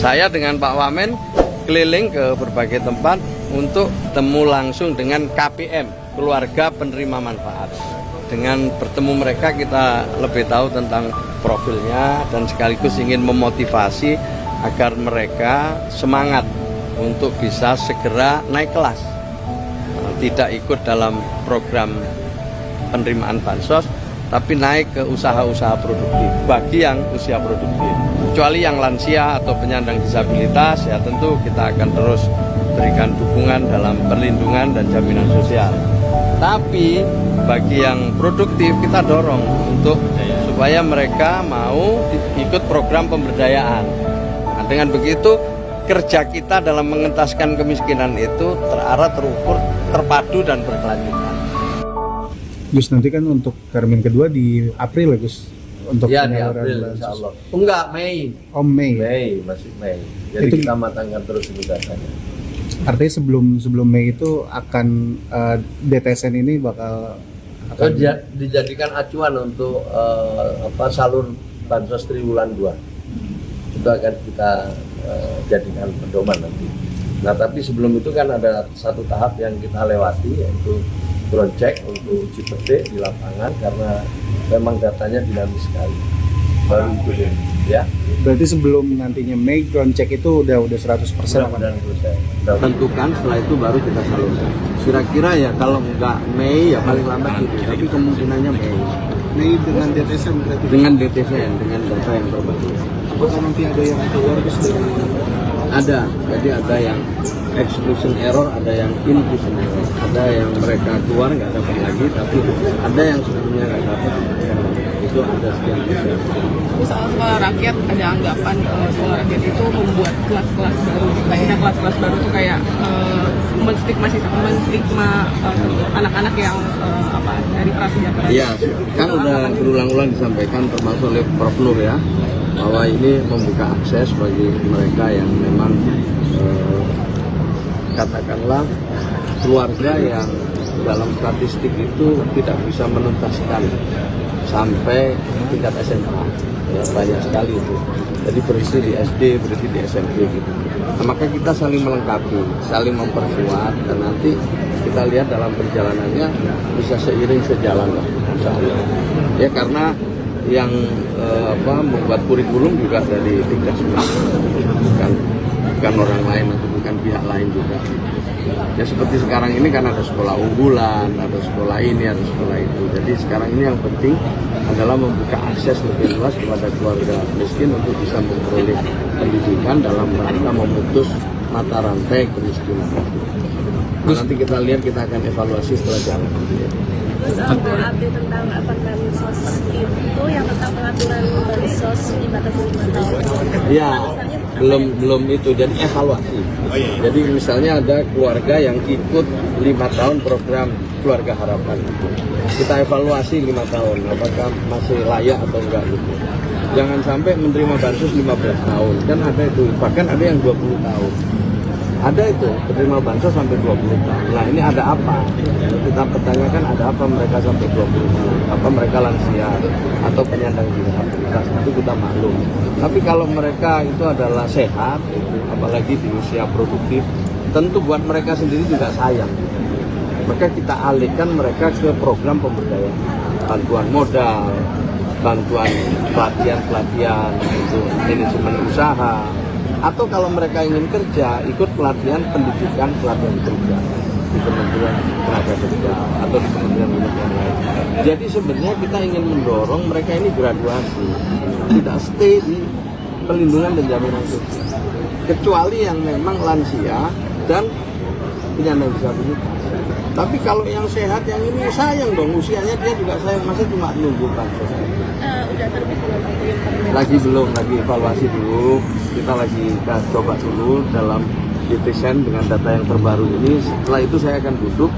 Saya dengan Pak Wamen keliling ke berbagai tempat untuk temu langsung dengan KPM, keluarga penerima manfaat. Dengan bertemu mereka kita lebih tahu tentang profilnya dan sekaligus ingin memotivasi agar mereka semangat untuk bisa segera naik kelas, tidak ikut dalam program penerimaan bansos, tapi naik ke usaha-usaha produktif bagi yang usia produktif. Kecuali yang lansia atau penyandang disabilitas, ya tentu kita akan terus berikan dukungan dalam perlindungan dan jaminan sosial. Tapi bagi yang produktif kita dorong untuk supaya mereka mau ikut program pemberdayaan. Nah, dengan begitu kerja kita dalam mengentaskan kemiskinan itu terarah, terukur, terpadu dan berkelanjutan. Gus, nanti kan untuk termin kedua di April ya Gus? Untuk ya di April insya Allah. Enggak, Mei. Oh Mei. Masih Mei. Jadi itu, kita matangkan terus itu datanya. Artinya sebelum Mei itu akan DTSN ini bakal dijadikan acuan untuk salur bansos triwulan 2. Itu akan kita jadikan pedoman nanti. Nah tapi sebelum itu kan ada satu tahap yang kita lewati, yaitu ground check untuk uji petik di lapangan karena memang datanya dinamis sekali. Baru itu ya. Berarti sebelum nantinya Mei ground check itu udah 100%. Tentukan, setelah itu baru kita salurkan. Kira-kira ya kalau nggak Mei ya paling lambat itu, tapi kemungkinannya Mei dengan DTSN berarti. Dengan DTSN, dengan data yang terbaru. Apakah nanti ada yang keluar dari? Ada, jadi ada yang exclusion error, ada yang inclusion error, ada yang mereka keluar nggak dapat lagi, tapi ada yang sebelumnya nggak dapat. Itu ada sekian persen. Soal sekolah rakyat ada anggapan sekolah rakyat itu membuat kelas-kelas baru. Kayaknya kelas-kelas baru itu kayak menstigma anak-anak yang dari prasejahtera. Iya, kan udah berulang-ulang disampaikan termasuk oleh Prof. Nur ya, bahwa ini membuka akses bagi mereka yang memang katakanlah keluarga yang dalam statistik itu tidak bisa menuntaskan sampai tingkat SMA, ya, banyak sekali itu. Jadi berhenti di SD, berhenti di SMP gitu. Nah, maka kita saling melengkapi, saling memperkuat, dan nanti kita lihat dalam perjalanannya bisa seiring sejalan lah, insya Allah. Ya karena yang membuat kurikulum juga dari tingkat sekolah, bukan orang lain atau bukan pihak lain juga. Ya seperti sekarang ini kan ada sekolah unggulan, ada sekolah ini, ada sekolah itu. Jadi sekarang ini yang penting adalah membuka akses lebih luas kepada keluarga miskin untuk bisa memperoleh pendidikan dalam rangka memutus mata rantai kemiskinan. Nah, nanti kita lihat, kita akan evaluasi setelah jalan. Terus update tentang bansos itu yang tentang pengaturan bansos dibatasi 5 tahun. Ya, belum itu, jadi evaluasi. Jadi misalnya ada keluarga yang ikut 5 tahun program Keluarga Harapan. Kita evaluasi 5 tahun, apakah masih layak atau enggak gitu. Jangan sampai menerima bansos 15 tahun, kan ada itu, bahkan ada yang 20 tahun. Ada itu, penerima bansos sampai 20 tahun. Nah ini ada apa? Kita pertanyakan ada apa mereka sampai 20 tahun. Apa mereka lansia atau penyandang disabilitas, itu kita maklum. Tapi kalau mereka itu adalah sehat, apalagi di usia produktif, tentu buat mereka sendiri juga sayang. Maka kita alihkan mereka ke program pemberdayaan. Bantuan modal, bantuan pelatihan untuk manajemen usaha, atau kalau mereka ingin kerja, ikut pelatihan pendidikan, pelatihan kerja di Kementerian Tenaga Kerja atau di Kementerian yang lain. Jadi sebenarnya kita ingin mendorong mereka ini graduasi, tidak stay di perlindungan dan jaminan sosial, kecuali yang memang lansia dan penyandang disabilitas. Tapi kalau yang sehat, yang ini sayang dong, usianya dia juga sayang, masa cuma nunggu bansos. Udah terbit belum? Lagi belum, lagi evaluasi dulu. Kita lagi coba dulu dalam desain dengan data yang terbaru ini. Setelah itu saya akan duduk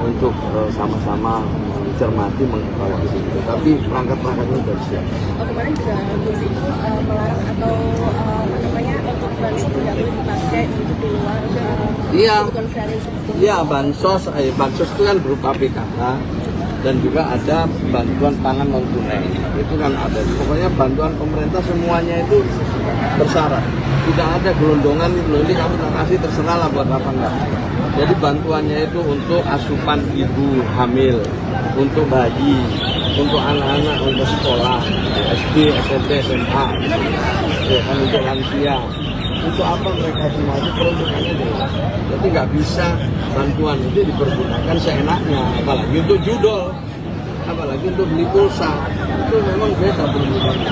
untuk sama-sama mencermati, mengevaluasi. Tapi perangkat-perangkatnya sudah siap. Kemarin juga Gus itu melarang atau untuk bansos tidak boleh dipakai untuk di luar. Iya, bansos itu kan berupa PKK. dan juga ada bantuan pangan non tunai. Itu kan ada. Pokoknya bantuan pemerintah semuanya itu bersyarat. Tidak ada gelondongan, ini kamu tak kasih terserah lah buat apa enggak. Jadi bantuannya itu untuk asupan ibu hamil, untuk bayi, untuk anak-anak untuk sekolah, SD, SMP, SMA, ya kan, untuk lansia. Untuk apa mereka semua itu peruntukannya jelas. Jadi nggak bisa bantuan itu dipergunakan seenaknya, apalagi untuk judol, apalagi untuk beli pulsa. Itu memang beda peruntukannya.